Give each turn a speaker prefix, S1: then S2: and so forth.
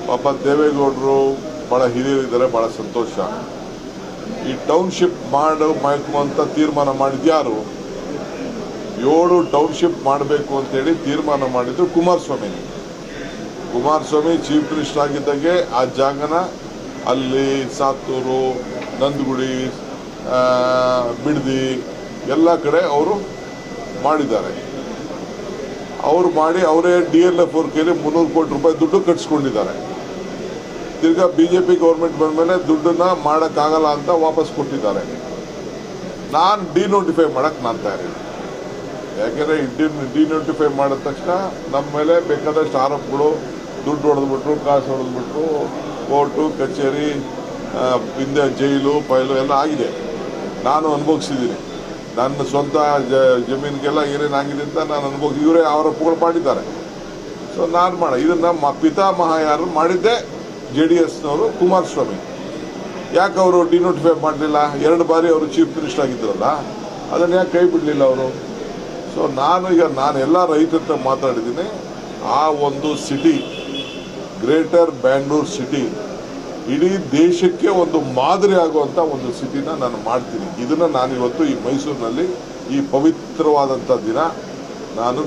S1: ಪಾಪ ದೇವೇಗೌಡರು ಭಾಳ ಹಿರಿಯರಿದ್ದಾರೆ, ಭಾಳ ಸಂತೋಷ. ಈ ಟೌನ್ಶಿಪ್ ಮಾಡಬೇಕು ಅಂತ ತೀರ್ಮಾನ ಮಾಡಿದ್ಯಾರು? 7 ಟೌನ್ಶಿಪ್ ಮಾಡಬೇಕು ಅಂತೇಳಿ ತೀರ್ಮಾನ ಮಾಡಿದ್ರು ಕುಮಾರಸ್ವಾಮಿ. ಕುಮಾರಸ್ವಾಮಿ ಚೀಫ್ ಮಿನಿಸ್ಟರ್ ಆಗಿದ್ದಾಗೆ ಆ ಜಾಗನ ಅಲ್ಲಿ ಸಾತ್ತೂರು, ನಂದಗುಡಿ, ಬಿಡದಿ ಎಲ್ಲ ಕಡೆ ಅವರು ಮಾಡಿದ್ದಾರೆ. ಅವರು ಮಾಡಿ ಅವರೇ DLF ಅವ್ರ ಕೈಲಿ 300 ಕೋಟಿ ರೂಪಾಯಿ ದುಡ್ಡು ಕಟ್ಸ್ಕೊಂಡಿದ್ದಾರೆ. ತಿರ್ಗಾ BJP ಗೌರ್ಮೆಂಟ್ ಬಂದ ಮೇಲೆ ದುಡ್ಡನ್ನ ಮಾಡೋಕ್ಕಾಗಲ್ಲ ಅಂತ ವಾಪಸ್ ಕೊಟ್ಟಿದ್ದಾರೆ. ನಾನು ಡಿನೋಟಿಫೈ ಮಾಡಕ್ಕೆ ನಾನು ತಯಾರಿಲ್ಲ. ಯಾಕೆಂದರೆ ಡಿನೋಟಿಫೈ ಮಾಡಿದ ತಕ್ಷಣ ನಮ್ಮ ಮೇಲೆ ಬೇಕಾದಷ್ಟು ಆರೋಪಗಳು, ದುಡ್ಡು ಹೊಡೆದ್ಬಿಟ್ರು, ಕಾಸು ಹೊಡೆದ್ಬಿಟ್ರು, ಕೋರ್ಟು ಕಚೇರಿ, ಹಿಂದೆ ಜೈಲು ಫೈಲು ಎಲ್ಲ ಆಗಿದೆ. ನಾನು ಅನುಭವಿಸಿದ್ದೀನಿ. ನನ್ನ ಸ್ವಂತ ಜಮೀನಿಗೆಲ್ಲ ಏನೇನಾಗಿದೆ ಅಂತ ನಾನು ಅನುಭವಿಸಿ ಇವರೇ ಆರೋಪಗಳು ಮಾಡಿದ್ದಾರೆ. ಸೊ ನಾನು ಇದನ್ನು ಪಿತಾಮಹ ಯಾರು ಮಾಡಿದ್ದೆ JDSನವರು ಕುಮಾರಸ್ವಾಮಿ. ಯಾಕೆ ಅವರು ಡಿನೋಟಿಫೈ ಮಾಡಲಿಲ್ಲ? 2 ಬಾರಿ ಅವರು ಚೀಫ್ ಮಿನಿಸ್ಟರ್ ಆಗಿದ್ರಲ್ಲ, ಅದನ್ನು ಯಾಕೆ ಕೈ ಬಿಡಲಿಲ್ಲ ಅವರು? ಸೊ ನಾನೆಲ್ಲ ರೈತರ ಮಾತಾಡಿದ್ದೀನಿ. ಆ ಒಂದು ಸಿಟಿ, ಗ್ರೇಟರ್ ಬ್ಯಾಂಗ್ಳೂರ್ ಸಿಟಿ, ಇಡೀ ದೇಶಕ್ಕೆ ಒಂದು ಮಾದರಿ ಆಗುವಂಥ ಒಂದು ಸಿಟಿನ ನಾನು ಮಾಡ್ತೀನಿ. ಇದನ್ನು ನಾನು ಇವತ್ತು ಈ ಮೈಸೂರಿನಲ್ಲಿ ಈ ಪವಿತ್ರವಾದಂಥ ದಿನ ನಾನು